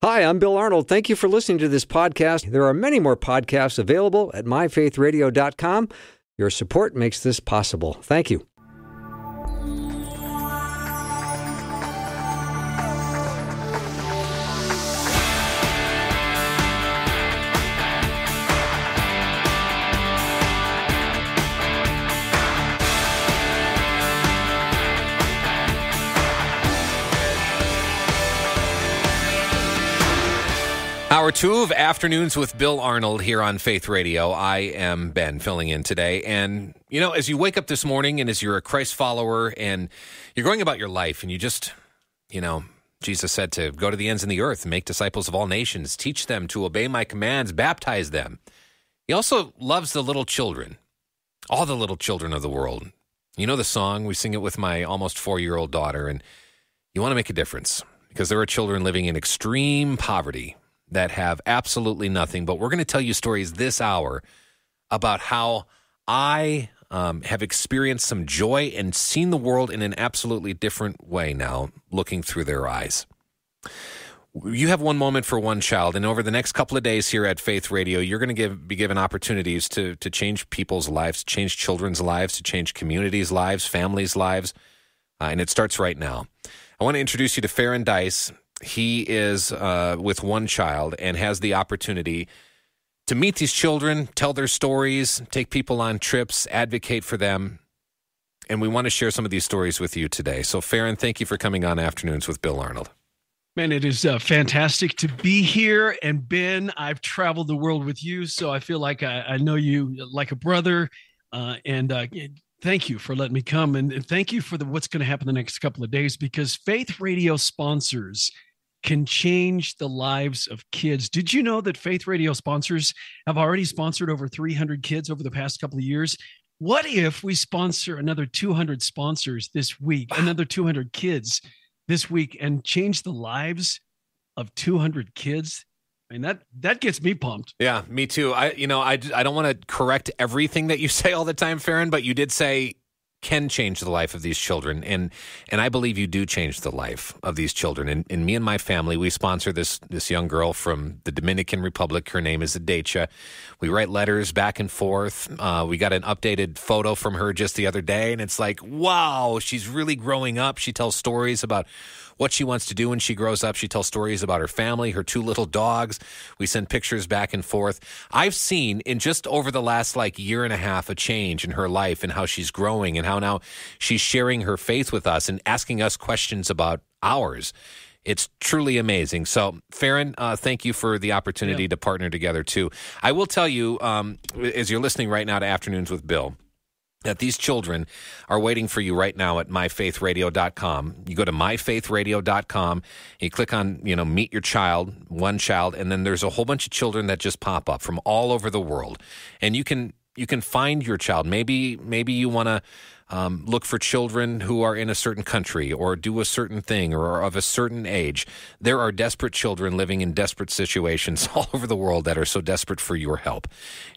Hi, I'm Bill Arnold. Thank you for listening to this podcast. There are many more podcasts available at myfaithradio.com. Your support makes this possible. Thank you. Hour 2 of Afternoons with Bill Arnold here on Faith Radio. I am Ben, filling in today. And, you know, as you wake up this morning and as you're a Christ follower and you're going about your life and you just, you know, Jesus said to go to the ends of the earth and make disciples of all nations, teach them to obey my commands, baptize them. He also loves the little children, all the little children of the world. You know the song, we sing it with my almost 4-year-old daughter, and you want to make a difference because there are children living in extreme poverty that have absolutely nothing. But we're going to tell you stories this hour about how I have experienced some joy and seen the world in an absolutely different way now, looking through their eyes. You have one moment for one child, and over the next couple of days here at Faith Radio, you're going to be given opportunities to change people's lives, change children's lives, to change communities' lives, families' lives, and it starts right now. I want to introduce you to Faron Dice. He is with one child and has the opportunity to meet these children, tell their stories, take people on trips, advocate for them. And we want to share some of these stories with you today. So, Faron, thank you for coming on Afternoons with Bill Arnold. Man, it is fantastic to be here. And Ben, I've traveled the world with you, so I feel like I know you like a brother. Thank you for letting me come. And thank you for what's going to happen the next couple of days, because Faith Radio sponsors can change the lives of kids. Did you know that Faith Radio sponsors have already sponsored over 300 kids over the past couple of years? What if we sponsor another 200 sponsors this week, another 200 kids this week, and change the lives of 200 kids? I mean, that gets me pumped. Yeah, me too. I don't want to correct everything that you say all the time, Faron, but you did say can change the life of these children, and I believe you do change the life of these children. And me and my family, we sponsor this young girl from the Dominican Republic. Her name is Adecha. We write letters back and forth. We got an updated photo from her just the other day, and it's like, wow, she's really growing up. She tells stories about what she wants to do when she grows up. She tells stories about her family, her 2 little dogs. We send pictures back and forth. I've seen in just over the last year and a half a change in her life and how she's growing and how now she's sharing her faith with us and asking us questions about ours. It's truly amazing. So, Faron, thank you for the opportunity to partner together, too. I will tell you, as you're listening right now to Afternoons with Bill, that these children are waiting for you right now at myfaithradio.com. You go to myfaithradio.com, you click on, meet your child, one child, and then there's a whole bunch of children that just pop up from all over the world. And you can find your child. Maybe you want to look for children who are in a certain country or do a certain thing or are of a certain age. There are desperate children living in desperate situations all over the world that are so desperate for your help.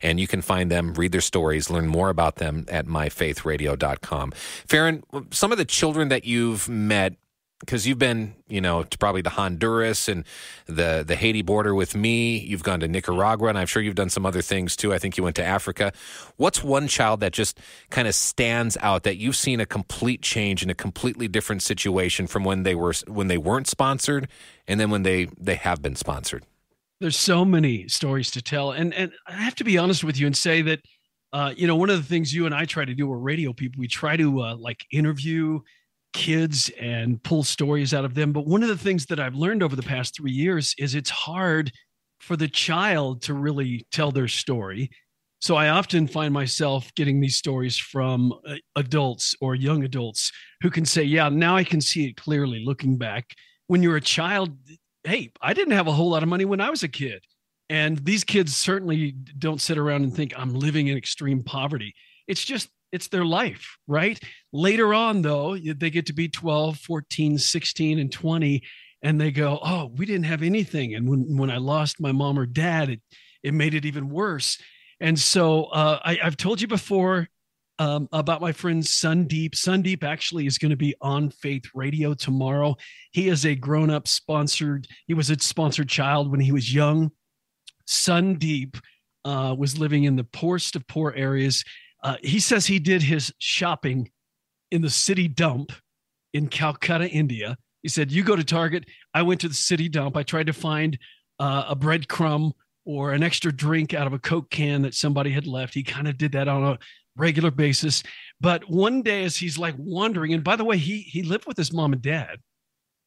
And you can find them, read their stories, learn more about them at myfaithradio.com. Faron, some of the children that you've met, because you've been, to probably to Honduras and the Haiti border with me. You've gone to Nicaragua, and I'm sure you've done some other things too. I think you went to Africa. What's one child that just kind of stands out that you've seen a complete change in a completely different situation from when they weren't sponsored and then when they have been sponsored? There's so many stories to tell. And I have to be honest with you and say that, one of the things you and I try to do, we're radio people, we try to interview kids and pull stories out of them. But one of the things that I've learned over the past 3 years is it's hard for the child to really tell their story. So I often find myself getting these stories from adults or young adults who can say, yeah, now I can see it clearly looking back. When you're a child, hey, I didn't have a whole lot of money when I was a kid. And these kids certainly don't sit around and think I'm living in extreme poverty. It's their life, right? Later on, though, they get to be 12, 14, 16, and 20, and they go, oh, we didn't have anything. And when I lost my mom or dad, it made it even worse. And so I've told you before, about my friend Sundeep. Sundeep actually is going to be on Faith Radio tomorrow. He is a grown-up he was a sponsored child when he was young. Sundeep was living in the poorest of poor areas. He says he did his shopping in the city dump in Calcutta, India. He said, you go to Target. I went to the city dump. I tried to find a breadcrumb or an extra drink out of a Coke can that somebody had left. He kind of did that on a regular basis. But one day as he's like wandering, and by the way, he lived with his mom and dad.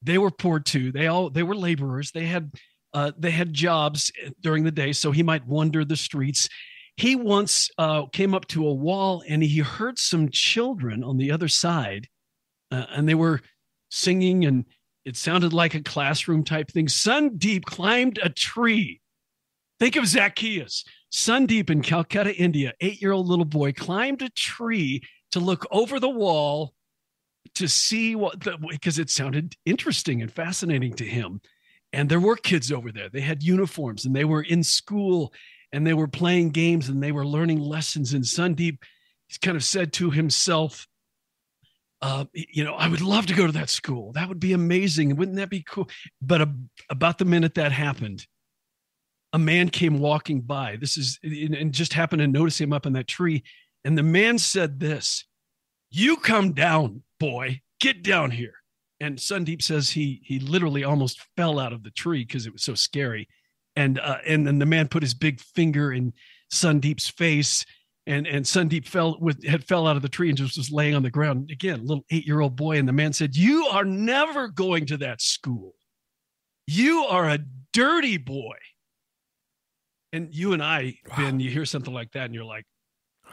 They were poor too. They were laborers. They had jobs during the day, so he might wander the streets. He once came up to a wall and he heard some children on the other side, and they were singing, and it sounded like a classroom type thing. Sundeep climbed a tree. Think of Zacchaeus. Sundeep in Calcutta, India, 8-year-old little boy, climbed a tree to look over the wall to see because it sounded interesting and fascinating to him. And there were kids over there. They had uniforms and they were in school and they were playing games and they were learning lessons. And Sundeep kind of said to himself, I would love to go to that school. That would be amazing. Wouldn't that be cool? But about the minute that happened, a man came walking by. And just happened to notice him up in that tree. And the man said this, "You come down, boy, get down here." And Sundeep says he literally almost fell out of the tree because it was so scary. And then the man put his big finger in Sundeep's face, and Sundeep fell out of the tree and just was laying on the ground. Again, little 8-year-old boy. And the man said, "You are never going to that school. You are a dirty boy." And you and I, wow. Ben, you hear something like that and you're like,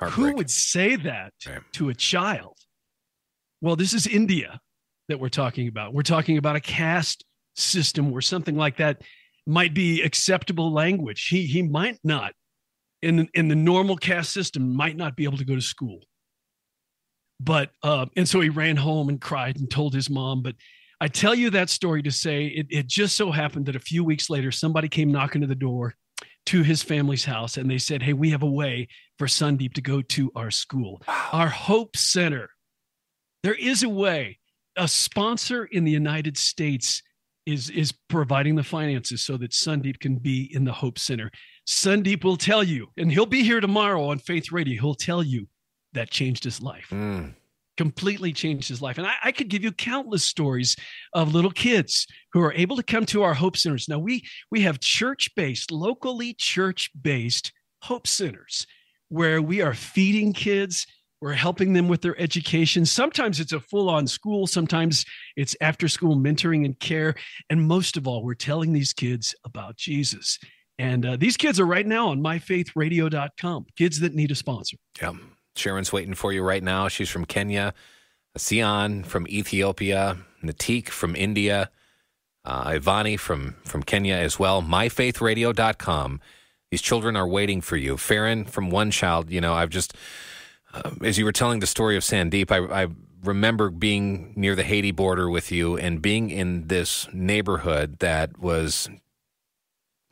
who would say that to a child? Well, this is India that we're talking about. We're talking about a caste system where something like that might be acceptable language. He might not, in the normal caste system, might not be able to go to school. But and so he ran home and cried and told his mom. But I tell you that story to say it just so happened that a few weeks later, somebody came knocking to the door to his family's house, and they said, "Hey, we have a way for Sundeep to go to our school, our Hope Center." There is a way. A sponsor in the United States is providing the finances so that Sundeep can be in the Hope Center. Sundeep will tell you, and he'll be here tomorrow on Faith Radio. He'll tell you that changed his life. Completely changed his life. And I could give you countless stories of little kids who are able to come to our Hope Centers. Now, we have locally church-based Hope Centers where we are feeding kids. We're helping them with their education. Sometimes it's a full-on school. Sometimes it's after-school mentoring and care. And most of all, we're telling these kids about Jesus. And these kids are right now on myfaithradio.com, kids that need a sponsor. Yeah. Sharon's waiting for you right now. She's from Kenya, Sion from Ethiopia, Natik from India, Ivani from Kenya as well. myfaithradio.com. These children are waiting for you. Faron from One Child, I've just, as you were telling the story of Sundeep, I remember being near the Haiti border with you and being in this neighborhood that was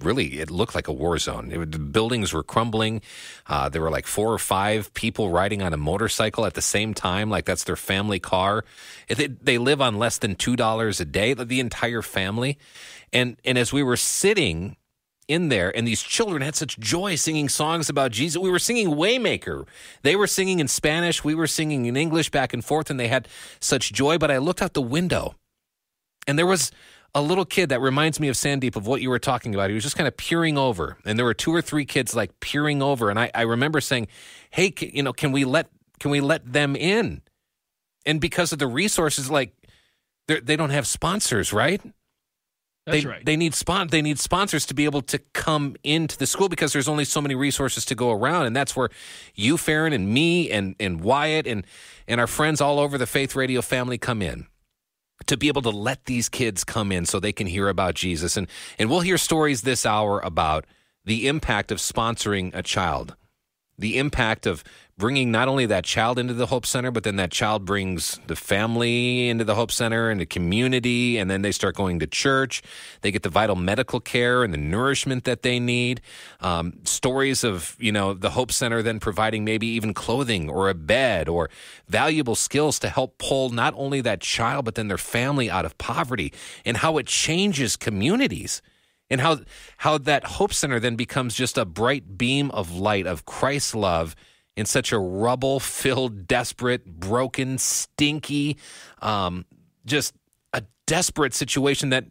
really, it looked like a war zone. The buildings were crumbling. There were like 4 or 5 people riding on a motorcycle at the same time, like that's their family car. They live on less than $2 a day, the entire family. And as we were sitting in there, and these children had such joy singing songs about Jesus. We were singing Waymaker. They were singing in Spanish. We were singing in English back and forth, and they had such joy. But I looked out the window, and there was a little kid that reminds me of Sundeep, of what you were talking about. He was just kind of peering over, and there were 2 or 3 kids like peering over. And I remember saying, "Hey, can we let them in?" And because of the resources, like they don't have sponsors, right? That's right. They need sponsors to be able to come into the school because there's only so many resources to go around, and that's where you, Faron, and me, and Wyatt, and our friends all over the Faith Radio family come in, to be able to let these kids come in so they can hear about Jesus. And we'll hear stories this hour about the impact of sponsoring a child, the impact of bringing not only that child into the Hope Center, but then that child brings the family into the Hope Center and the community, and then they start going to church. They get the vital medical care and the nourishment that they need. Stories of, the Hope Center then providing maybe even clothing or a bed or valuable skills to help pull not only that child, but then their family out of poverty, and how it changes communities. And how that Hope Center then becomes just a bright beam of light of Christ's love in such a rubble-filled, desperate, broken, stinky, just a desperate situation that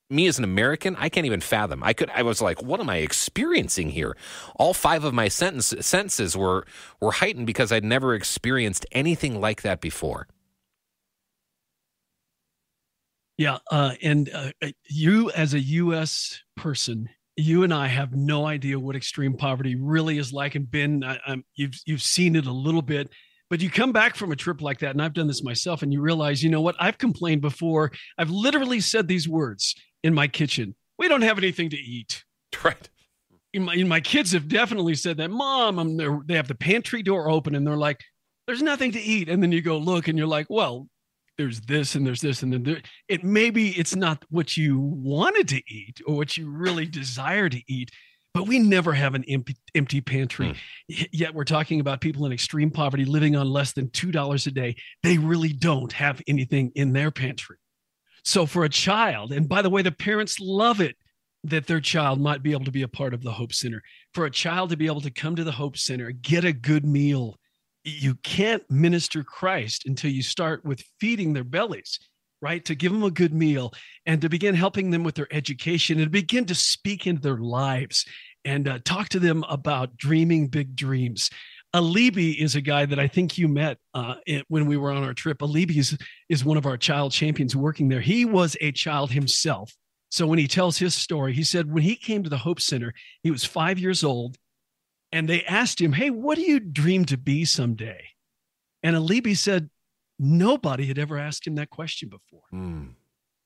me as an American, I can't even fathom. I was like, what am I experiencing here? All 5 of my senses were heightened because I'd never experienced anything like that before. Yeah, and you as a U.S. person, you and I have no idea what extreme poverty really is like. And Ben, you've seen it a little bit, but you come back from a trip like that, and I've done this myself, and you realize, you know what? I've complained before. I've literally said these words in my kitchen: "We don't have anything to eat." Right. My kids have definitely said that. Mom, they have the pantry door open, and they're like, "There's nothing to eat." And then you go look, and you're like, "Well, there's this and there's this and then it's not what you wanted to eat or what you really desire to eat, but we never have an empty pantry. Yet we're talking about people in extreme poverty living on less than $2 a day. They really don't have anything in their pantry. So for a child, and by the way, the parents love it that their child might be able to be a part of the Hope Center. For a child to be able to come to the Hope Center, get a good meal. You can't minister Christ until you start with feeding their bellies, right? To give them a good meal and to begin helping them with their education and begin to speak into their lives and talk to them about dreaming big dreams. Alibi is a guy that I think you met when we were on our trip. Alibi is one of our child champions working there. He was a child himself. So when he tells his story, he said when he came to the Hope Center, he was 5 years old. And they asked him, "Hey, what do you dream to be someday?" And Alibi said nobody had ever asked him that question before.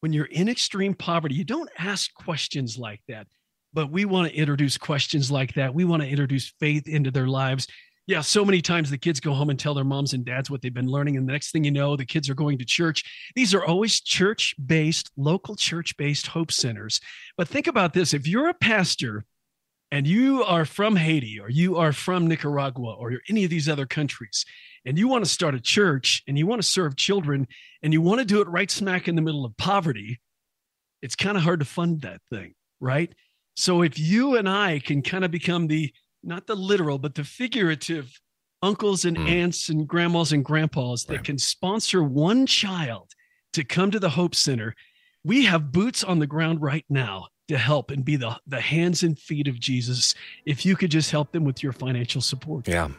When you're in extreme poverty, you don't ask questions like that. But we want to introduce questions like that. We want to introduce faith into their lives. Yeah, so many times the kids go home and tell their moms and dads what they've been learning. And the next thing you know, the kids are going to church. These are always church-based, local church-based Hope Centers. But think about this. If you're a pastor and you are from Haiti, or you are from Nicaragua, or you're any of these other countries, and you want to start a church and you want to serve children and you want to do it right smack in the middle of poverty, it's kind of hard to fund that thing, right? So if you and I can kind of become not the literal, but the figurative uncles and aunts and grandmas and grandpas that can sponsor one child to come to the Hope Center, we have boots on the ground right now to help and be the hands and feet of Jesus, if you could just help them with your financial support. Yeah.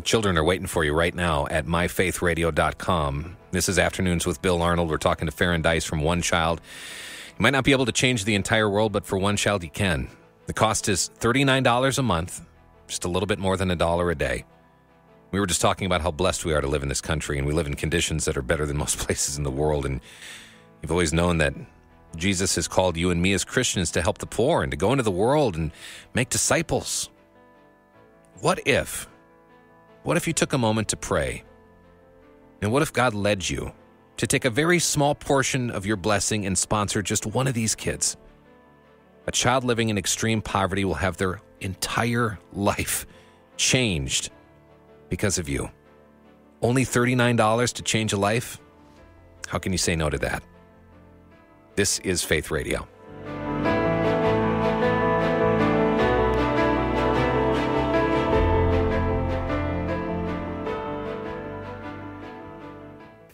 Children are waiting for you right now at myfaithradio.com. This is Afternoons with Bill Arnold. We're talking to Faron Dice from One Child. You might not be able to change the entire world, but for one child, you can. The cost is $39 a month, just a little bit more than $1 a day. We were just talking about how blessed we are to live in this country, and we live in conditions that are better than most places in the world. And you've always known that Jesus has called you and me as Christians to help the poor and to go into the world and make disciples. What if you took a moment to pray? And what if God led you to take a very small portion of your blessing and sponsor just one of these kids? A child living in extreme poverty will have their entire life changed because of you. Only $39 to change a life? How can you say no to that? This is Faith Radio.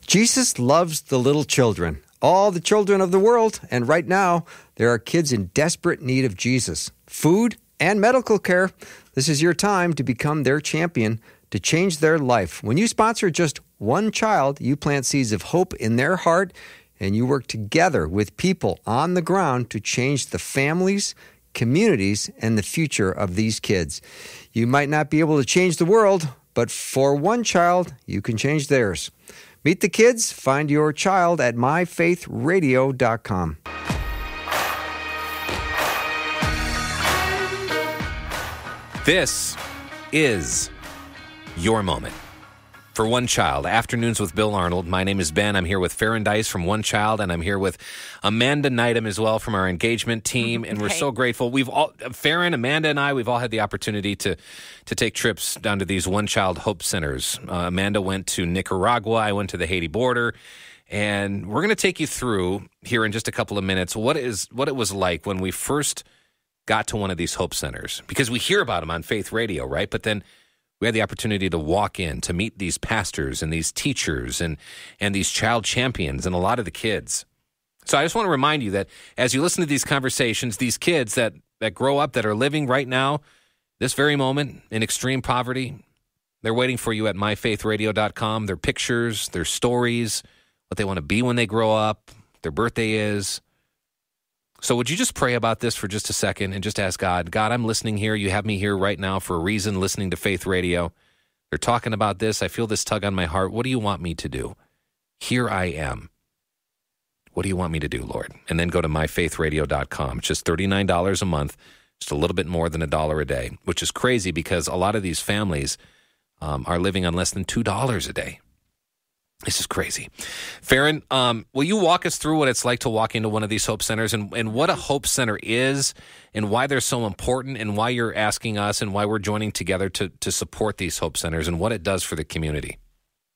Jesus loves the little children, all the children of the world, and right now there are kids in desperate need of Jesus, food and medical care. This is your time to become their champion, to change their life. When you sponsor just one child, you plant seeds of hope in their heart, and you work together with people on the ground to change the families, communities, and the future of these kids. You might not be able to change the world, but for one child, you can change theirs. Meet the kids. Find your child at myfaithradio.com. This is your moment. For One Child, Afternoons with Bill Arnold. My name is Ben. I'm here with Faron Dice from One Child, and I'm here with Amanda Neidham as well from our engagement team, and we're so grateful. We've all, Faron, Amanda, and I, we've all had the opportunity to take trips down to these One Child Hope Centers. Amanda went to Nicaragua. I went to the Haiti border, and we're going to take you through here in just a couple of minutes what it was like when we first got to one of these Hope Centers, because we hear about them on Faith Radio, right? But then we had the opportunity to walk in, to meet these pastors and these teachers and these child champions and a lot of the kids. So I just want to remind you that as you listen to these conversations, these kids that grow up, that are living right now, this very moment, in extreme poverty, they're waiting for you at myfaithradio.com. Their pictures, their stories, what they want to be when they grow up, their birthday is. So would you just pray about this for just a second and just ask God, God, I'm listening here. You have me here right now for a reason, listening to Faith Radio. They're talking about this. I feel this tug on my heart. What do you want me to do? Here I am. What do you want me to do, Lord? And then go to myfaithradio.com. It's just $39 a month, just a little bit more than $1 a day, which is crazy because a lot of these families are living on less than $2 a day. This is crazy. Faron, will you walk us through what it's like to walk into one of these Hope Centers and what a Hope Center is and why they're so important and why you're asking us and why we're joining together to support these Hope Centers and what it does for the community?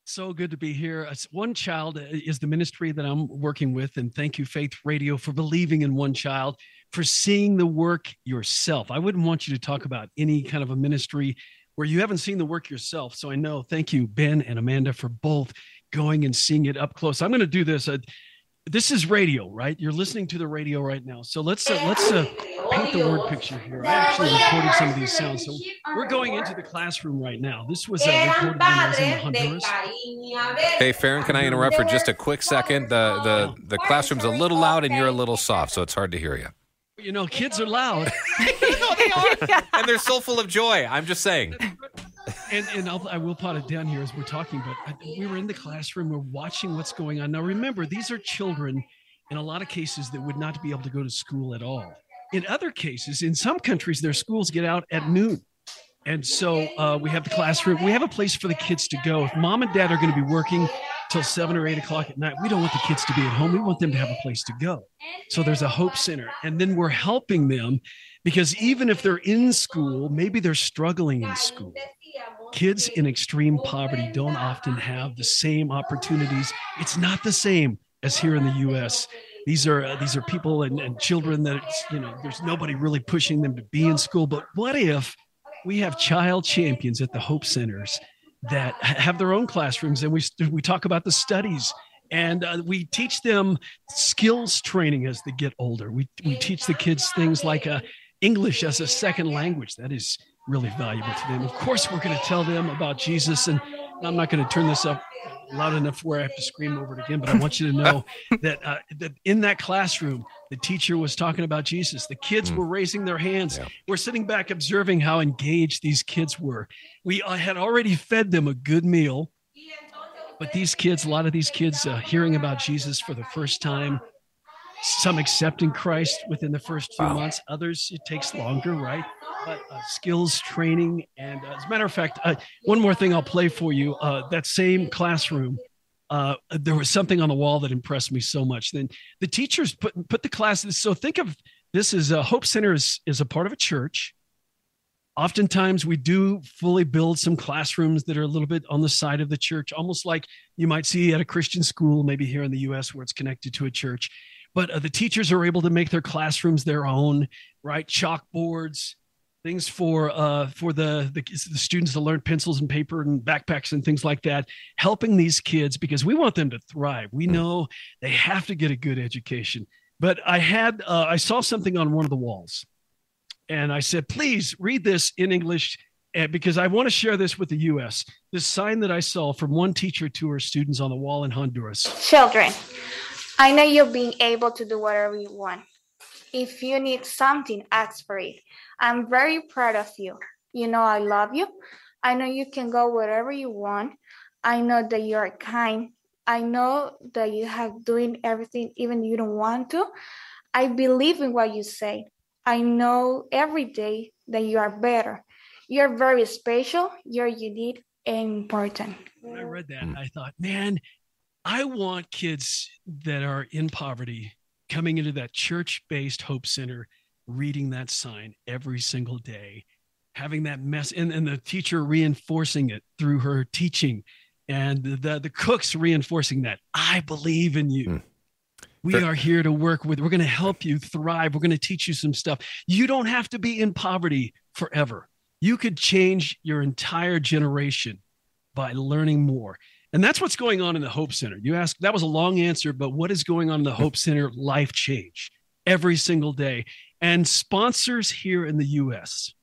So good to be here. One Child is the ministry that I'm working with, and thank you, Faith Radio, for believing in One Child, for seeing the work yourself. I wouldn't want you to talk about any kind of a ministry where you haven't seen the work yourself. So I know, thank you, Ben and Amanda, for both going and seeing it up close. I'm going to do this. This is radio, right? You're listening to the radio right now. So let's paint the word picture here. I actually recorded some of these sounds. So we're going into the classroom right now. This was recorded when I was in Honduras. Hey, Faron, can I interrupt for just a quick second? The classroom's a little loud and you're a little soft, so it's hard to hear you. You know, kids are loud. No, they are. And they're so full of joy. I'm just saying. And I will pot it down here as we're talking, but we were in the classroom. We're watching what's going on. Now, remember, these are children in a lot of cases that would not be able to go to school at all. In other cases, in some countries, their schools get out at noon. And so we have the classroom. We have a place for the kids to go. If mom and dad are going to be working till 7 or 8 o'clock at night, we don't want the kids to be at home. We want them to have a place to go. So there's a Hope Center. And then we're helping them because even if they're in school, maybe they're struggling in school. Kids in extreme poverty don't often have the same opportunities. It's not the same as here in the U.S. These are people and children that, there's nobody really pushing them to be in school. But what if we have child champions at the Hope Centers that have their own classrooms, and we talk about the studies, and we teach them skills training as they get older. We teach the kids things like English as a second language. That is really valuable to them. Of course, we're going to tell them about Jesus, and I'm not going to turn this up loud enough where I have to scream over it again, but I want you to know that in that classroom, the teacher was talking about Jesus. The kids were raising their hands. Yeah. We're sitting back observing how engaged these kids were. We had already fed them a good meal, but a lot of these kids hearing about Jesus for the first time, some accepting Christ within the first few months, others it takes longer, right? But skills training. And as a matter of fact, one more thing I'll play for you. That same classroom, there was something on the wall that impressed me so much. Then the teachers put the classes. So think of this as Hope Center is a part of a church. Oftentimes we do fully build some classrooms that are a little bit on the side of the church, almost like you might see at a Christian school, maybe here in the U.S. where it's connected to a church. But the teachers are able to make their classrooms their own, right? Chalkboards, things for the students to learn, pencils and paper and backpacks and things like that, helping these kids because we want them to thrive. We know they have to get a good education. But I saw something on one of the walls, and I said, please read this in English because I want to share this with the U.S. This sign that I saw from one teacher to her students on the wall in Honduras. Children, I know you're being able to do whatever you want. If you need something, ask for it. I'm very proud of you. You know I love you. I know you can go wherever you want. I know that you are kind. I know that you have doing everything even if you don't want to. I believe in what you say. I know every day that you are better. You're very special. You're unique. important. When I read that, I thought, man, I want kids that are in poverty coming into that church-based Hope Center, reading that sign every single day, having that mess, and the teacher reinforcing it through her teaching, and the cooks reinforcing that. I believe in you. We are here to work with. We're going to help you thrive. We're going to teach you some stuff. You don't have to be in poverty forever. You could change your entire generation by learning more. And that's what's going on in the Hope Center. You ask, that was a long answer, but what is going on in the Hope Center? Life change every single day. And sponsors here in the U.S.,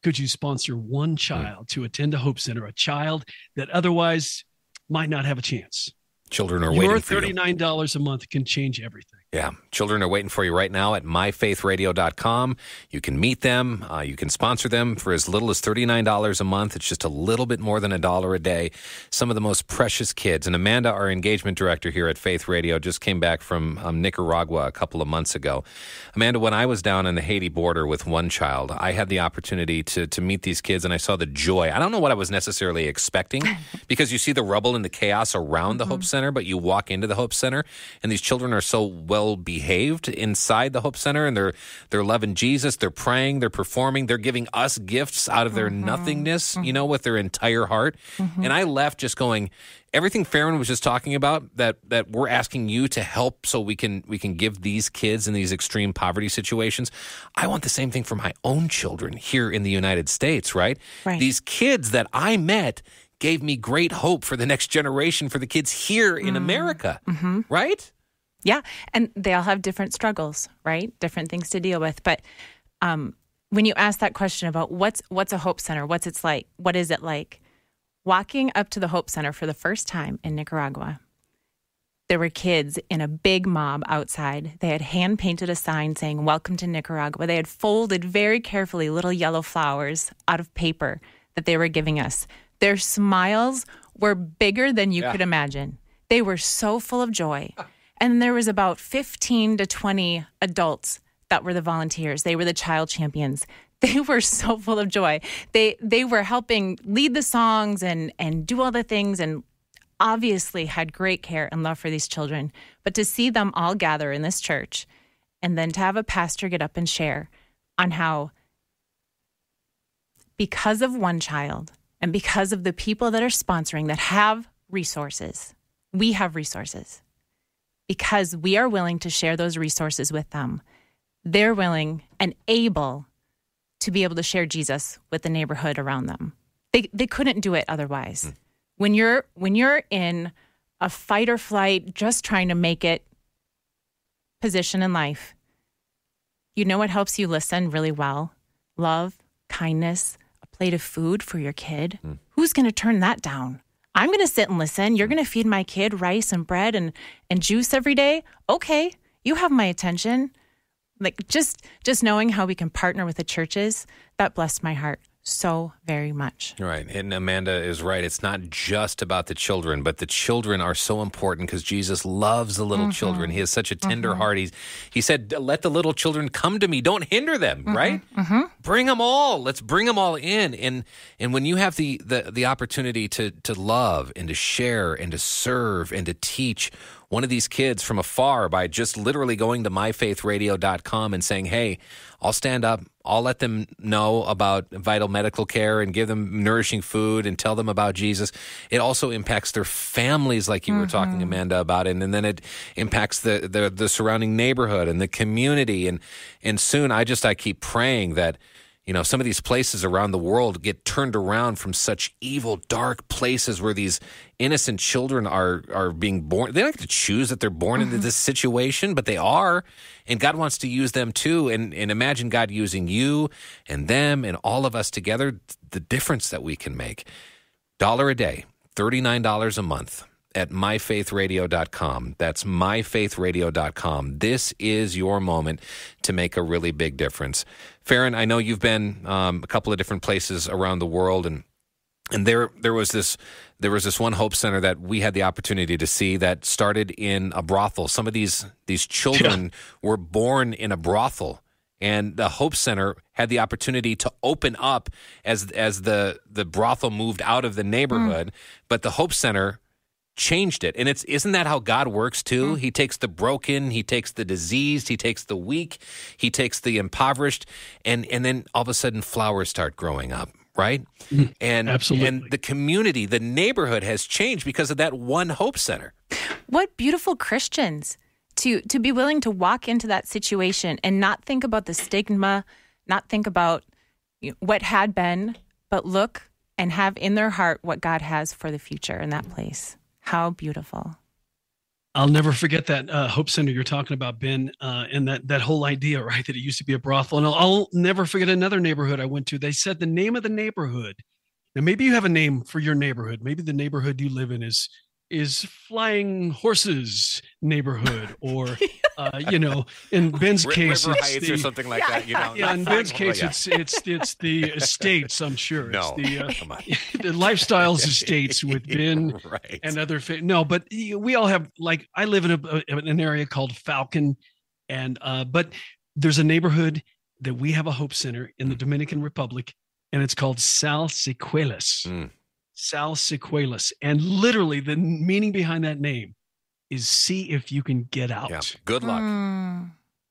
could you sponsor one child to attend a Hope Center, a child that otherwise might not have a chance? Children are waiting for you. Your $39 a month can change everything. Yeah. Children are waiting for you right now at myfaithradio.com. You can meet them. You can sponsor them for as little as $39 a month. It's just a little bit more than $1 a day. Some of the most precious kids. And Amanda, our engagement director here at Faith Radio, just came back from Nicaragua a couple of months ago. Amanda, when I was down on the Haiti border with one child, I had the opportunity to meet these kids, and I saw the joy. I don't know what I was necessarily expecting, because you see the rubble and the chaos around the Hope Center, but you walk into the Hope Center, and these children are so well behaved inside the Hope Center, and they're loving Jesus, they're praying, they're performing, they're giving us gifts out of their nothingness, with their entire heart. And I left just going, everything Faron was just talking about, that we're asking you to help so we can give these kids in these extreme poverty situations. I want the same thing for my own children here in the United States, right? These kids that I met gave me great hope for the next generation, for the kids here in America, right? Yeah, and they all have different struggles, right? Different things to deal with. But when you ask that question about what's a Hope Center, what is it like? Walking up to the Hope Center for the first time in Nicaragua, there were kids in a big mob outside. They had hand-painted a sign saying, "Welcome to Nicaragua." They had folded very carefully little yellow flowers out of paper that they were giving us. Their smiles were bigger than you could imagine. They were so full of joy. And there was about 15 to 20 adults that were the volunteers. They were the child champions. They were so full of joy. They were helping lead the songs and do all the things, and obviously had great care and love for these children. But to see them all gather in this church, and then to have a pastor get up and share on how, because of one child and because of the people that are sponsoring that have resources, we have resources. Because we are willing to share those resources with them, they're willing and able to be able to share Jesus with the neighborhood around them. They couldn't do it otherwise. When you're in a fight or flight, just trying to make it position in life, you know what helps you listen really well? Love, kindness, a plate of food for your kid. Who's going to turn that down? I'm going to sit and listen. You're going to feed my kid rice and bread and juice every day. Okay, you have my attention. Like just knowing how we can partner with the churches, that blessed my heart so very much. Right. And Amanda is right. It's not just about the children, but the children are so important because Jesus loves the little children. He has such a tender heart. He said, let the little children come to me. Don't hinder them, right? Bring them all. Let's bring them all in. And when you have the opportunity to love and to share and to serve and to teach one of these kids from afar by just literally going to myfaithradio.com and saying, hey, I'll stand up. I'll let them know about vital medical care and give them nourishing food and tell them about Jesus. It also impacts their families, like you were talking, Amanda, about it. And then it impacts the surrounding neighborhood and the community. And soon I keep praying that, some of these places around the world get turned around from such evil, dark places where these innocent children are being born. They don't get to choose that they're born into this situation, but they are. And God wants to use them too. And imagine God using you and them and all of us together, the difference that we can make. $1 a day, $39 a month. At myfaithradio.com. That's myfaithradio.com. This is your moment to make a really big difference. Faron, I know you've been a couple of different places around the world, and there was this one Hope Center that we had the opportunity to see that started in a brothel. Some of these children were born in a brothel. And the Hope Center had the opportunity to open up as the brothel moved out of the neighborhood, but the Hope Center changed it. And isn't that how God works too? He takes the broken, he takes the diseased, he takes the weak, he takes the impoverished, and then all of a sudden flowers start growing up, right? And Absolutely. And the community, the neighborhood has changed because of that one Hope Center. What beautiful Christians to be willing to walk into that situation and not think about the stigma, not think about what had been, but look and have in their heart what God has for the future in that place. How beautiful. I'll never forget that Hope Center you're talking about, Ben, and that whole idea, right, that it used to be a brothel. And I'll never forget another neighborhood I went to. They said the name of the neighborhood. Now, maybe you have a name for your neighborhood. Maybe the neighborhood you live in is Flying Horses neighborhood, or in Ben's case, River it's Heights or something like that. Yeah, in Ben's case, it's the estates. I'm sure. No, it's come on. the Lifestyles estates with Ben Right. and other. No, but we all have, like, I live in an area called Falcon, and but there's a neighborhood that we have a Hope Center in the Dominican Republic, and it's called Sal Sequelas. Sal Sequelas. And literally the meaning behind that name is see if you can get out. Yeah. Good luck.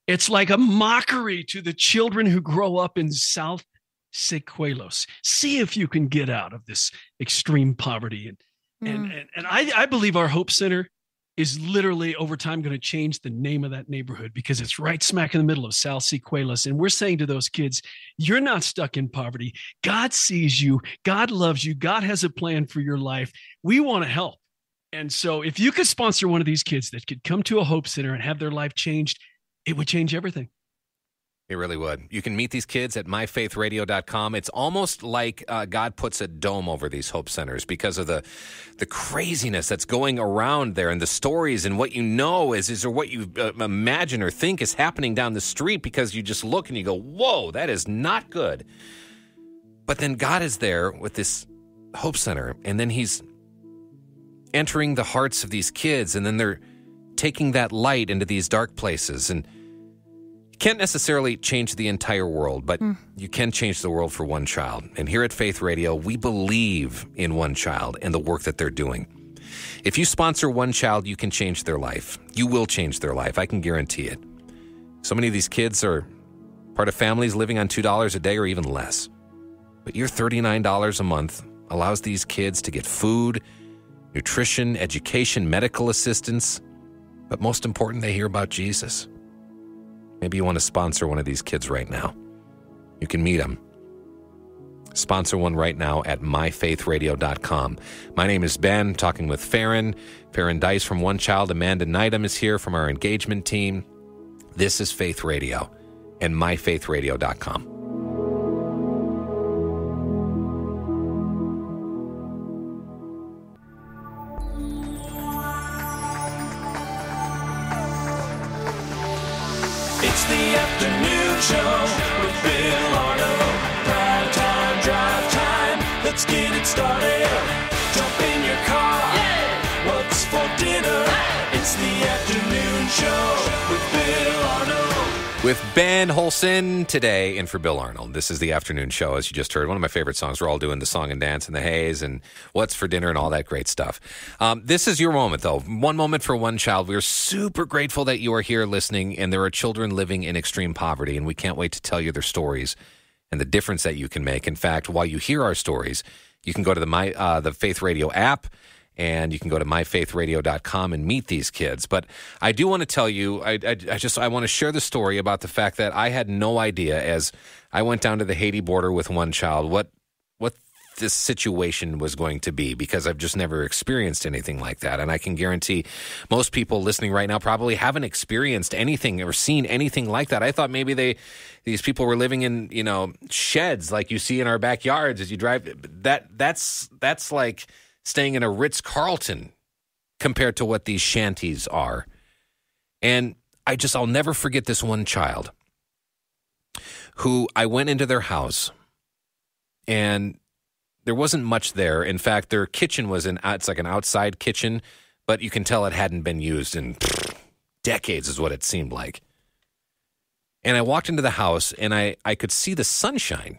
It's like a mockery to the children who grow up in South Sequelos. See if you can get out of this extreme poverty. And I believe our Hope Center is literally over time going to change the name of that neighborhood, because it's right smack in the middle of Sal Sequelas. And we're saying to those kids, you're not stuck in poverty. God sees you. God loves you. God has a plan for your life. We want to help. And so if you could sponsor one of these kids that could come to a Hope Center and have their life changed, it would change everything. It really would. You can meet these kids at myfaithradio.com. It's almost like God puts a dome over these Hope Centers because of the craziness that's going around there, and the stories, and what you know is or what you imagine or think is happening down the street, because you just look and you go, whoa, that is not good. But then God is there with this Hope Center, and then he's entering the hearts of these kids, and then they're taking that light into these dark places. And can't necessarily change the entire world, but you can change the world for one child. And here at Faith Radio, we believe in one child and the work that they're doing. If you sponsor one child, you can change their life. You will change their life. I can guarantee it. So many of these kids are part of families living on $2 a day or even less. But your $39 a month allows these kids to get food, nutrition, education, medical assistance. But most important, they hear about Jesus. Maybe you want to sponsor one of these kids right now. You can meet them. Sponsor one right now at myfaithradio.com. My name is Ben, talking with Faron Dice from One Child. Amanda Neidham is here from our engagement team. This is Faith Radio and myfaithradio.com. It's the afternoon show with Bill Arnold. Prime time, drive time. Let's get it started. Jump in your car. Yeah. What's for dinner? Hey. It's the afternoon show with Bill Arnold. With Ben Holson today and for Bill Arnold. This is the afternoon show, as you just heard. One of my favorite songs. We're all doing the song and dance in the haze and what's for dinner and all that great stuff. This is your moment, though. One moment for one child. We are super grateful that you are here listening, and there are children living in extreme poverty, and we can't wait to tell you their stories and the difference that you can make. In fact, while you hear our stories, you can go to the Faith Radio app, and you can go to myfaithradio.com and meet these kids. But I do want to tell you, I want to share the story about the fact that I had no idea, as I went down to the Haiti border with one child, what this situation was going to be, because I've just never experienced anything like that. And I can guarantee most people listening right now probably haven't experienced anything or seen anything like that. I thought maybe these people were living in, sheds like you see in our backyards as you drive. That's like staying in a Ritz-Carlton compared to what these shanties are. And I'll never forget this one child who I went into their house, and there wasn't much there. In fact, their kitchen was it's like an outside kitchen, but you can tell it hadn't been used in decades is what it seemed like. And I walked into the house, and I could see the sunshine,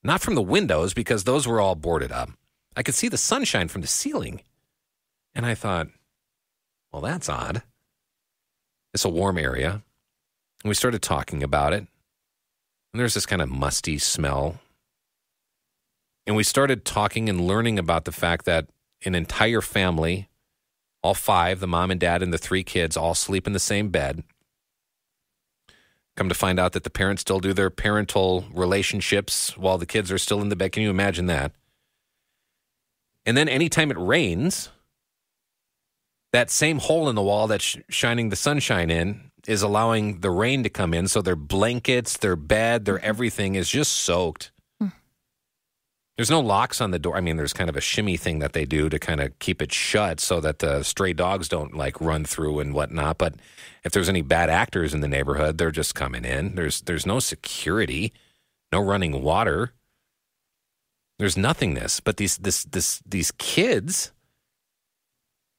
not from the windows because those were all boarded up. I could see the sunshine from the ceiling. And I thought, well, that's odd. It's a warm area. And we started talking about it. And there's this kind of musty smell. And we started talking and learning about the fact that an entire family, all 5, the mom and dad and the 3 kids, all sleep in the same bed. Come to find out that the parents still do their parental relationships while the kids are still in the bed. Can you imagine that? And then anytime it rains, that same hole in the wall that's shining the sunshine in is allowing the rain to come in. So their blankets, their bed, their everything is just soaked. There's no locks on the door. I mean, there's kind of a shimmy thing that they do to kind of keep it shut so that the stray dogs don't like run through and whatnot. But if there's any bad actors in the neighborhood, they're just coming in. There's no security, no running water. There's nothingness. But these kids,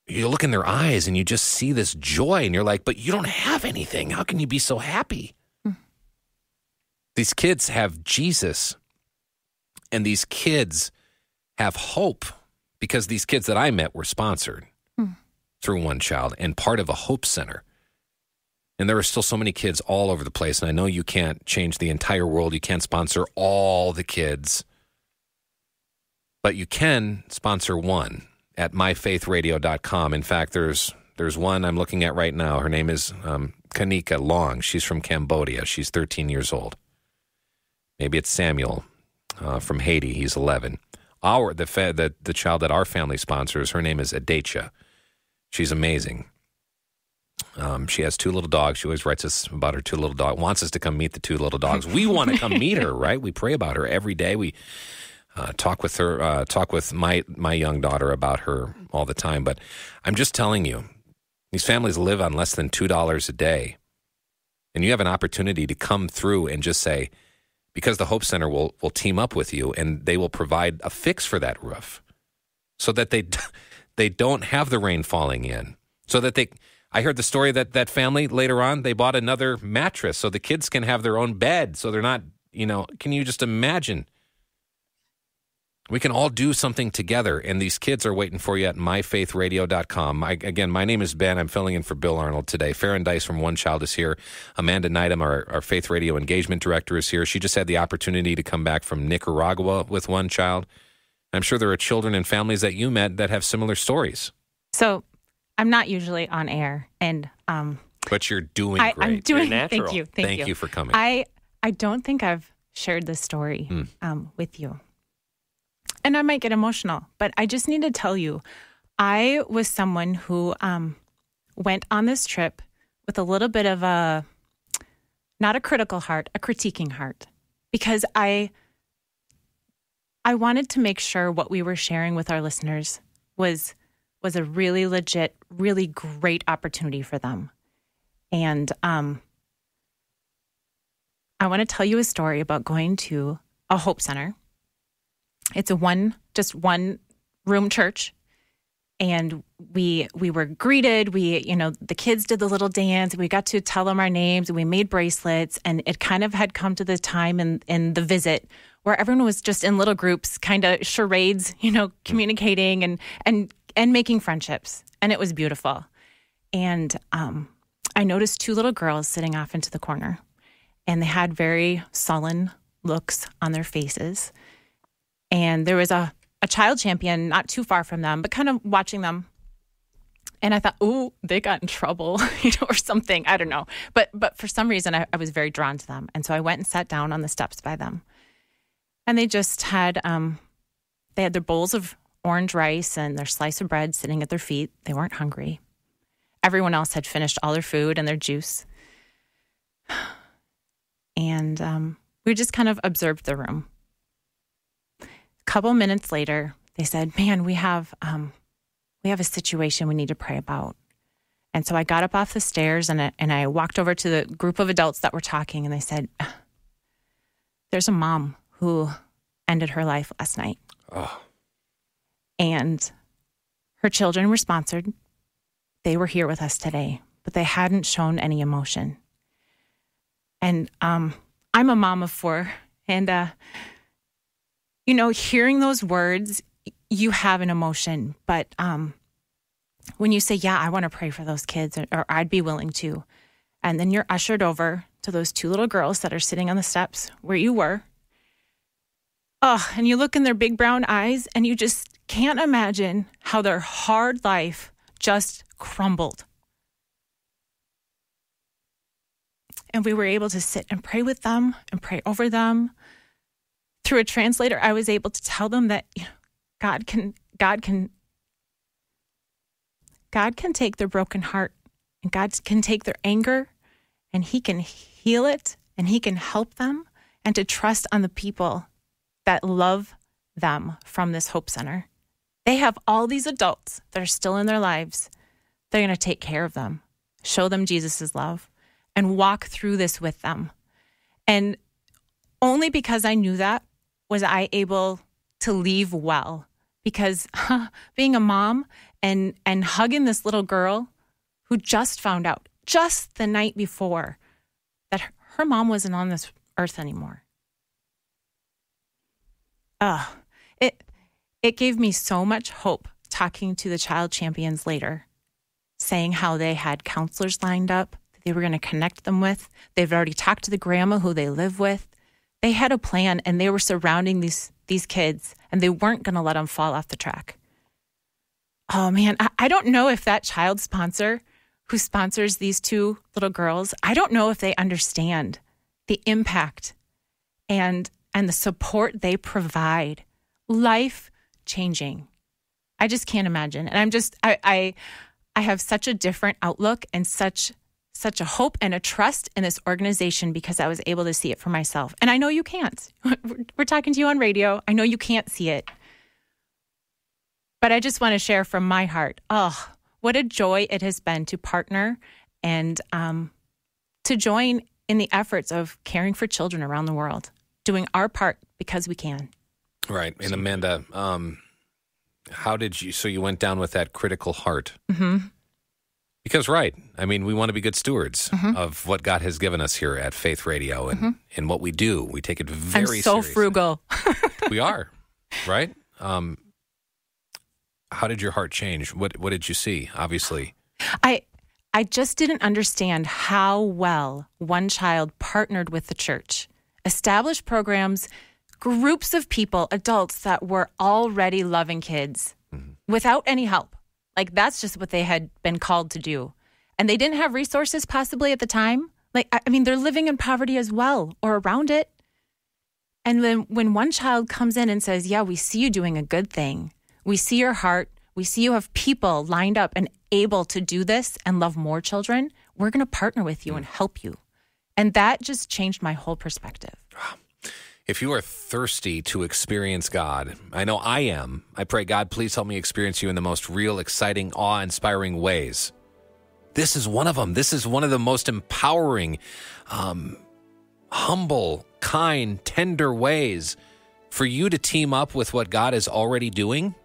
you look in their eyes and you just see this joy and you're like, but you don't have anything. How can you be so happy? These kids have Jesus. And these kids have hope because these kids that I met were sponsored through One Child and part of a hope center. And there are still so many kids all over the place. And I know you can't change the entire world. You can't sponsor all the kids. But you can sponsor one at myfaithradio.com. In fact, there's one I'm looking at right now. Her name is Kanika Long. She's from Cambodia. She's 13 years old. Maybe it's Samuel. From Haiti, he's 11. The child that our family sponsors, her name is Adecha. She's amazing. She has 2 little dogs. She always writes us about her 2 little dogs. Wants us to come meet the 2 little dogs. We want to come meet her, right? We pray about her every day. We talk with her. Talk with my young daughter about her all the time. But I'm just telling you, these families live on less than $2 a day, and you have an opportunity to come through and just say, because the Hope Center will team up with you and they will provide a fix for that roof so that they don't have the rain falling in. So that I heard the story that family later on, they bought another mattress so the kids can have their own bed. So they're not, can you just imagine? We can all do something together, and these kids are waiting for you at myfaithradio.com. Again, my name is Ben. I'm filling in for Bill Arnold today. Faron Dice from One Child is here. Amanda Neidham, our Faith Radio Engagement Director, is here. She just had the opportunity to come back from Nicaragua with One Child. I'm sure there are children and families that you met that have similar stories. So I'm not usually on air, and but you're doing great. I'm doing. You're natural. Thank you. Thank you for coming. I don't think I've shared this story with you. And I might get emotional, but I just need to tell you, I was someone who went on this trip with a little bit of not a critical heart, a critiquing heart, because I wanted to make sure what we were sharing with our listeners was a really legit, really great opportunity for them. And I want to tell you a story about going to a Hope Center. It's just one room church, and we were greeted. The kids did the little dance. We got to tell them our names, and we made bracelets. And it kind of had come to the time in the visit where everyone was just in little groups, kind of charades, communicating and making friendships, and it was beautiful. And I noticed 2 little girls sitting off into the corner, and they had very sullen looks on their faces. And there was a child champion not too far from them, but kind of watching them. And I thought, ooh, they got in trouble, or something. I don't know. But for some reason, I was very drawn to them. And so I went and sat down on the steps by them. And they just had, they had their bowls of orange rice and their slice of bread sitting at their feet. They weren't hungry. Everyone else had finished all their food and their juice. And we just kind of observed the room. A couple minutes later, they said, man, we have a situation we need to pray about. And so I got up off the stairs and I walked over to the group of adults that were talking, and they said, there's a mom who ended her life last night. Oh. And her children were sponsored. They were here with us today, but they hadn't shown any emotion. And I'm a mom of 4. And, hearing those words, you have an emotion. But when you say, yeah, I want to pray for those kids, or I'd be willing to, and then you're ushered over to those 2 little girls that are sitting on the steps where you were. Oh, and you look in their big brown eyes and you just can't imagine how their hard life just crumbled. And we were able to sit and pray with them and pray over them. Through a translator, I was able to tell them that God can take their broken heart, and God can take their anger, and he can heal it, and he can help them, and to trust on the people that love them from this Hope Center. They have all these adults that are still in their lives. They're going to take care of them, show them Jesus' love, and walk through this with them. And only because I knew that was I able to leave well. Because being a mom and hugging this little girl who just found out just the night before that her mom wasn't on this earth anymore. It gave me so much hope talking to the child champions later, saying how they had counselors lined up that they were going to connect them with. They've already talked to the grandma who they live with. They had a plan, and they were surrounding these kids, and they weren't going to let them fall off the track. Oh, man, I don't know if that child sponsor who sponsors these 2 little girls, I don't know if they understand the impact and the support they provide. Life-changing. I just can't imagine. And I have such a different outlook and such a hope and a trust in this organization because I was able to see it for myself. And I know you can't. We're talking to you on radio. I know you can't see it. But I just want to share from my heart. Oh, what a joy it has been to partner and to join in the efforts of caring for children around the world, doing our part because we can. Right. And Amanda, how did you went down with that critical heart? Mm-hmm. Because, right, I mean, we want to be good stewards of what God has given us here at Faith Radio and what we do. We take it very seriously. I'm so frugal. We are, right? How did your heart change? What did you see, obviously? I just didn't understand how well one child partnered with the church, established programs, groups of people, adults that were already loving kids without any help. Like, that's just what they had been called to do. And they didn't have resources possibly at the time. Like, I mean, they're living in poverty as well or around it. And then when one child comes in and says, yeah, we see you doing a good thing. We see your heart. We see you have people lined up and able to do this and love more children. We're going to partner with you and help you. And that just changed my whole perspective. If you are thirsty to experience God, I know I am. I pray, God, please help me experience you in the most real, exciting, awe-inspiring ways. This is one of them. This is one of the most empowering, humble, kind, tender ways for you to team up with what God is already doing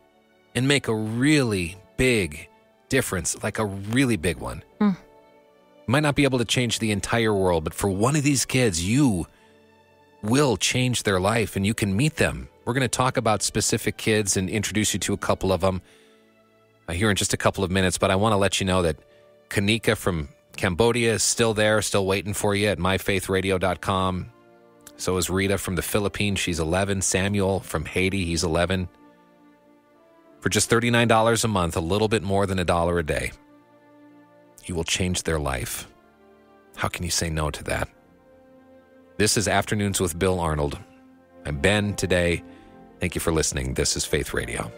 and make a really big difference, like a really big one. You might not be able to change the entire world, but for one of these kids, you will change their life and you can meet them. We're going to talk about specific kids and introduce you to a couple of them here in just a couple of minutes, but I want to let you know that Kanika from Cambodia is still there, still waiting for you at myfaithradio.com. So is Rita from the Philippines. She's 11. Samuel from Haiti. He's 11. For just $39 a month, a little bit more than $1 a day, you will change their life. How can you say no to that? This is Afternoons with Bill Arnold. I'm Ben today. Thank you for listening. This is Faith Radio.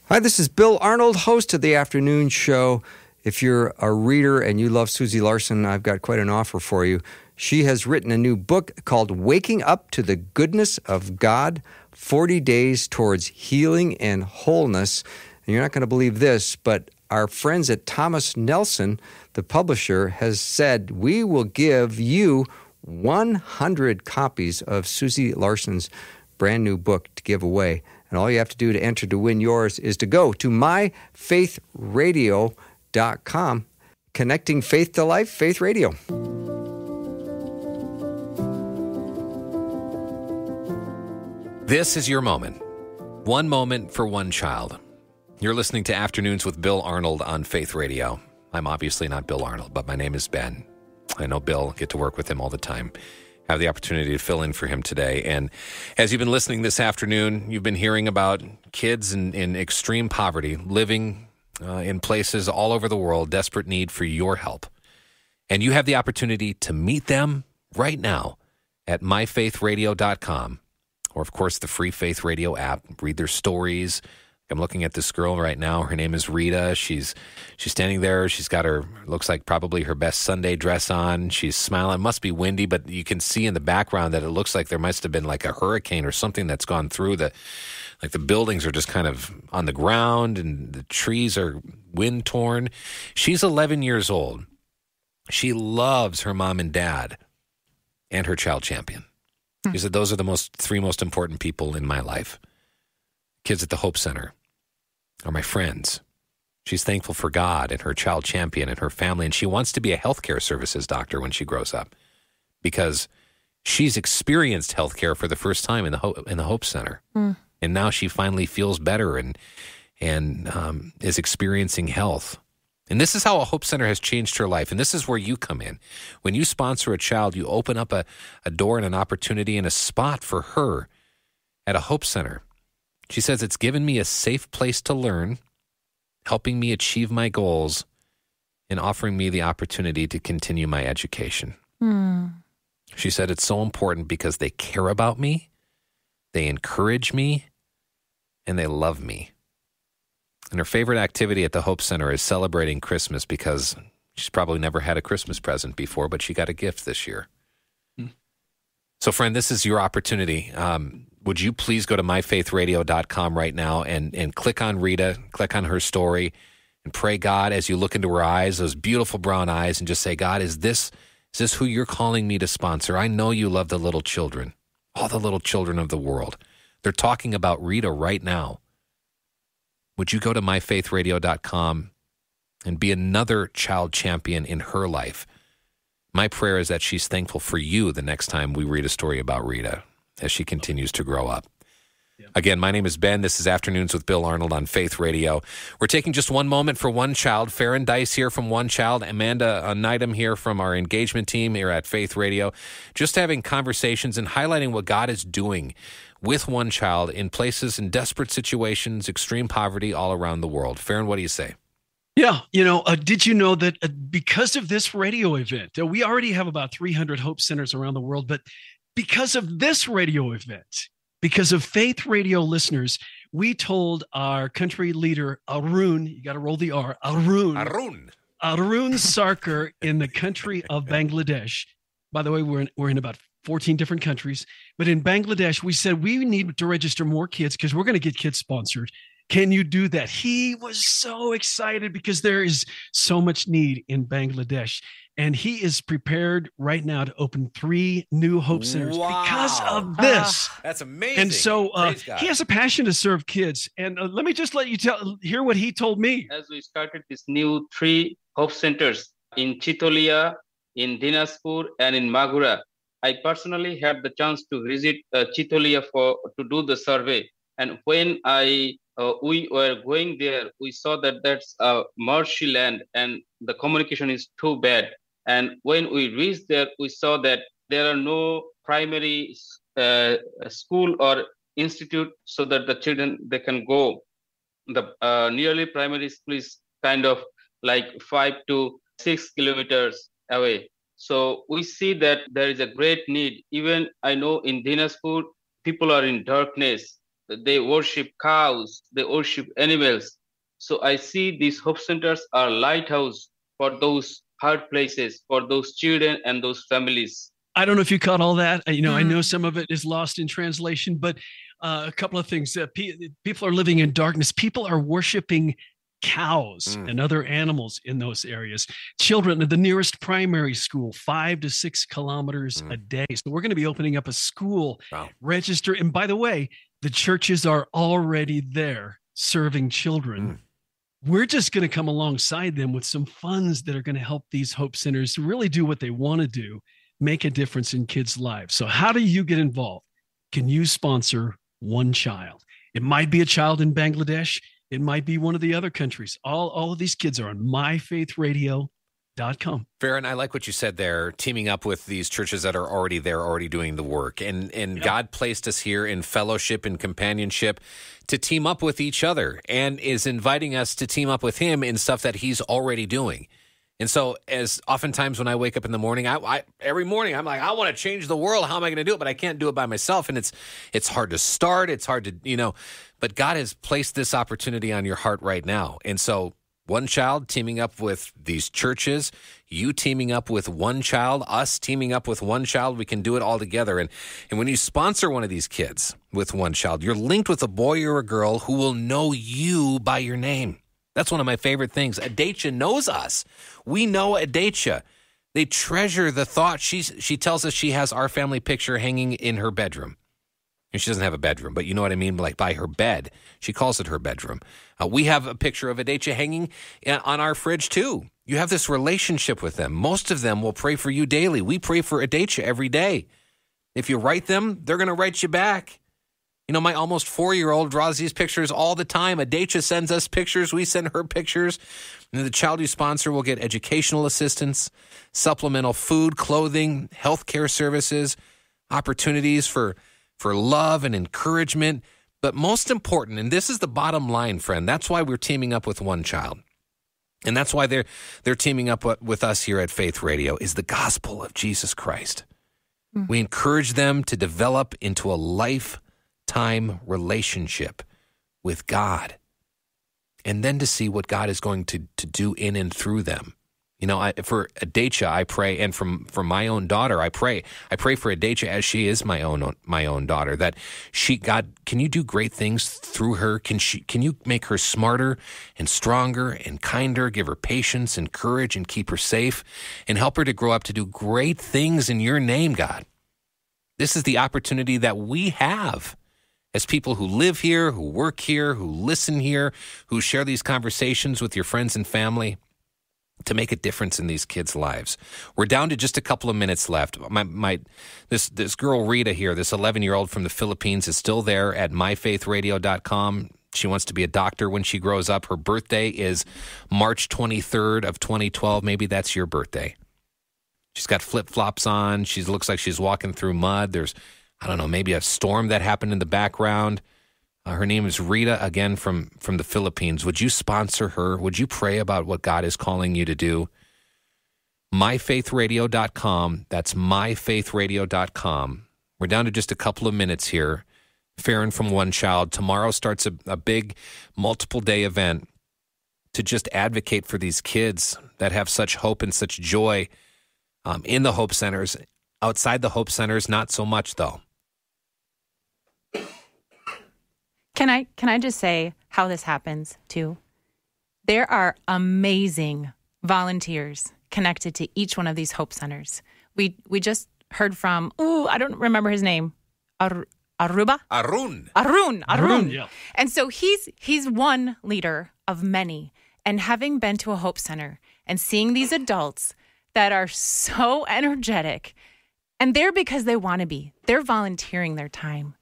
Hi, this is Bill Arnold, host of the Afternoon Show. If you're a reader and you love Susie Larson, I've got quite an offer for you. She has written a new book called Waking Up to the Goodness of God, 40 Days Towards Healing and Wholeness. And you're not going to believe this, but our friends at Thomas Nelson, the publisher, has said we will give you 100 copies of Susie Larson's brand new book to give away. And all you have to do to enter to win yours is to go to myfaithradio.com. Connecting faith to life, Faith Radio. This is your moment. One moment for one child. You're listening to Afternoons with Bill Arnold on Faith Radio. I'm obviously not Bill Arnold, but my name is Ben. I know Bill, get to work with him all the time. Have the opportunity to fill in for him today. And as you've been listening this afternoon, you've been hearing about kids in extreme poverty, living in places all over the world, desperate need for your help. And you have the opportunity to meet them right now at myfaithradio.com. Or, of course, the free Faith Radio app. Read their stories. I'm looking at this girl right now. Her name is Rita. She's standing there. She's got her, looks like probably her best Sunday dress on. She's smiling. It must be windy, but you can see in the background that it looks like there must have been like a hurricane or something that's gone through. The buildings are just kind of on the ground and the trees are wind torn. She's 11 years old. She loves her mom and dad and her child champion. She said, those are the three most important people in my life. Kids at the Hope Center are my friends. She's thankful for God and her child champion and her family, and she wants to be a healthcare services doctor when she grows up because she's experienced healthcare for the first time in the Hope Center, and now she finally feels better and is experiencing health. And this is how a Hope Center has changed her life. And this is where you come in. When you sponsor a child, you open up a door and an opportunity and a spot for her at a Hope Center. She says, it's given me a safe place to learn, helping me achieve my goals, and offering me the opportunity to continue my education. She said, it's so important because they care about me, they encourage me, and they love me. And her favorite activity at the Hope Center is celebrating Christmas because she's probably never had a Christmas present before, but she got a gift this year. So, friend, this is your opportunity. Would you please go to myfaithradio.com right now and click on Rita, click on her story, and pray, God, as you look into her eyes, those beautiful brown eyes, and just say, God, is this who you're calling me to sponsor? I know you love the little children, all the little children of the world. They're talking about Rita right now. Would you go to myfaithradio.com and be another child champion in her life? My prayer is that she's thankful for you the next time we read a story about Rita as she continues to grow up. Again, my name is Ben. This is Afternoons with Bill Arnold on Faith Radio. We're taking just one moment for one child. Faron Dice here from One Child. Amanda Neidham here from our engagement team here at Faith Radio. Just having conversations and highlighting what God is doing with one child in places, in desperate situations, extreme poverty all around the world. Faron, what do you say? Yeah, did you know that because of this radio event, we already have about 300 Hope Centers around the world, but because of this radio event, because of Faith Radio listeners, we told our country leader, Arun, you got to roll the R, Arun Sarkar in the country of Bangladesh. By the way, we're in about 14 different countries, but in Bangladesh, we said we need to register more kids because we're going to get kids sponsored. Can you do that? He was so excited because there is so much need in Bangladesh. And he is prepared right now to open 3 new Hope Centers because of this. That's amazing. And so he has a passion to serve kids. And let me just let you hear what he told me. As we started this new 3 Hope Centers in Chitolia, in Dinajpur, and in Magura, I personally had the chance to visit Chitolia to do the survey. And when we were going there, we saw that that's a marshy land and the communication is too bad. And when we reached there, we saw that there are no primary school or institute so that the children, they can go. The nearly primary school is kind of like 5 to 6 kilometers away. So we see that there is a great need. Even I know in Dinajpur, people are in darkness. They worship cows, they worship animals. So I see these Hope Centers are lighthouse for those hard places, for those children and those families. I don't know if you caught all that. I know some of it is lost in translation, but a couple of things. People are living in darkness. People are worshiping cows and other animals in those areas. Children at the nearest primary school, 5 to 6 kilometers a day. So we're going to be opening up a school register. And by the way, The churches are already there serving children. We're just going to come alongside them with some funds that are going to help these Hope Centers to really do what they want to do, make a difference in kids' lives. So how do you get involved? Can you sponsor one child? It might be a child in Bangladesh. It might be one of the other countries. All of these kids are on myfaithradio.com. Farron, I like what you said there, teaming up with these churches that are already there, already doing the work. And God placed us here in fellowship and companionship to team up with each other and is inviting us to team up with him in stuff that he's already doing. And so as oftentimes when I wake up in the morning, every morning I'm like, I want to change the world. How am I going to do it? But I can't do it by myself. And it's hard to start. It's hard to, but God has placed this opportunity on your heart right now. And so one child teaming up with these churches, you teaming up with one child, us teaming up with one child, we can do it all together. And when you sponsor one of these kids with one child, you're linked with a boy or a girl who will know you by your name. That's one of my favorite things. Adacia knows us. We know Adacia. They treasure the thought. She tells us she has our family picture hanging in her bedroom. And she doesn't have a bedroom, but you know what I mean? Like by her bed. She calls it her bedroom. We have a picture of Adacia hanging on our fridge too. You have this relationship with them. Most of them will pray for you daily. We pray for Adacia every day. If you write them, they're going to write you back. My almost 4-year-old draws these pictures all the time. Adacia sends us pictures. We send her pictures. And the child you sponsor will get educational assistance, supplemental food, clothing, healthcare services, opportunities for love and encouragement. But most important, and this is the bottom line, friend, that's why we're teaming up with one child. And that's why they're teaming up with us here at Faith Radio, is the gospel of Jesus Christ. We encourage them to develop into a lifetime relationship with God, and then to see what God is going to do in and through them. For Adacia, I pray, and for my own daughter, I pray for Adacia as she is my own daughter, that God, can you do great things through her? Can you make her smarter and stronger and kinder, give her patience and courage and keep her safe and help her to grow up to do great things in your name, God? This is the opportunity that we have as people who live here, who work here, who listen here, who share these conversations with your friends and family, to make a difference in these kids' lives. We're down to just a couple of minutes left. This girl Rita here, this 11-year-old from the Philippines, is still there at myfaithradio.com. She wants to be a doctor when she grows up. Her birthday is March 23rd of 2012. Maybe that's your birthday. She's got flip-flops on. She looks like she's walking through mud. There's, I don't know, maybe a storm that happened in the background. Her name is Rita, again, from the Philippines. Would you sponsor her? Would you pray about what God is calling you to do? myfaithradio.com. That's myfaithradio.com. We're down to just a couple of minutes here. Farron from One Child. Tomorrow starts a big multiple-day event to just advocate for these kids that have such hope and such joy in the Hope Centers. Outside the Hope Centers, not so much, though. Can I just say how this happens, too? There are amazing volunteers connected to each one of these Hope Centers. We just heard from, I don't remember his name, Aruba? Arun. Yeah. And so he's one leader of many. And having been to a Hope Center and seeing these adults that are so energetic, and they're because they want to be. They're volunteering their time.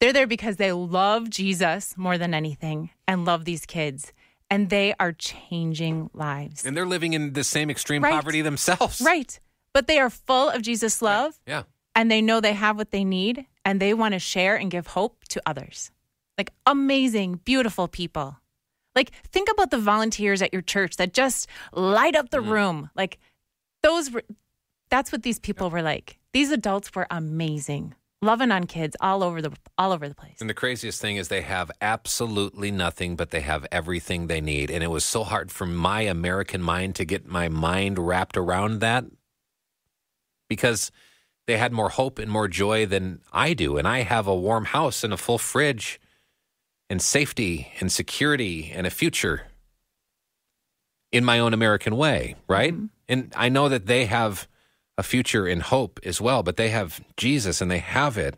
They're there because they love Jesus more than anything and love these kids. And they are changing lives. And they're living in the same extreme poverty themselves. Right. But they are full of Jesus' love. Yeah. And they know they have what they need. And they want to share and give hope to others. Like amazing, beautiful people. Like think about the volunteers at your church that just light up the room. Like that's what these people were like. These adults were amazing. Loving on kids all over the place. And the craziest thing is they have absolutely nothing, but they have everything they need. And it was so hard for my American mind to get my mind wrapped around that, because they had more hope and more joy than I do. And I have a warm house and a full fridge and safety and security and a future in my own American way, right? Mm-hmm. And I know that they have a future in hope as well, but they have Jesus and they have it.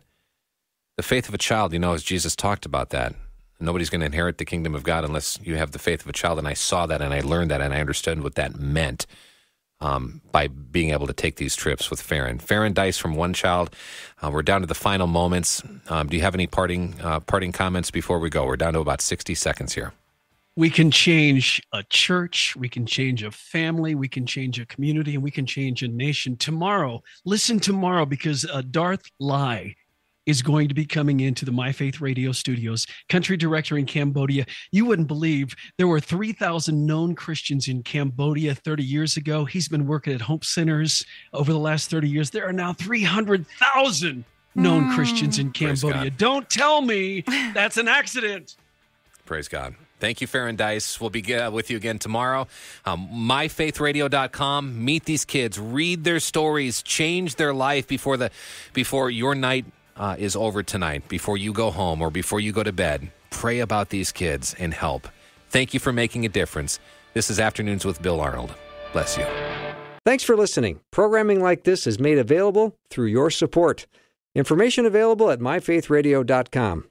The faith of a child, as Jesus talked about that. Nobody's going to inherit the kingdom of God unless you have the faith of a child. And I saw that and I learned that and I understood what that meant by being able to take these trips with Faron. Faron Dice from One Child. We're down to the final moments. Do you have any parting comments before we go? We're down to about 60 seconds here. We can change a church, we can change a family, we can change a community, and we can change a nation. Listen tomorrow, because Darth Lai is going to be coming into the My Faith Radio studios, country director in Cambodia. You wouldn't believe there were 3,000 known Christians in Cambodia 30 years ago. He's been working at Hope Centers over the last 30 years. There are now 300,000 known Christians in Cambodia. Don't tell me that's an accident. Praise God. Thank you, Faron Dice. We'll be with you again tomorrow. MyFaithRadio.com. Meet these kids. Read their stories. Change their life before your night is over tonight, before you go home or before you go to bed. Pray about these kids and help. Thank you for making a difference. This is Afternoons with Bill Arnold. Bless you. Thanks for listening. Programming like this is made available through your support. Information available at myfaithradio.com.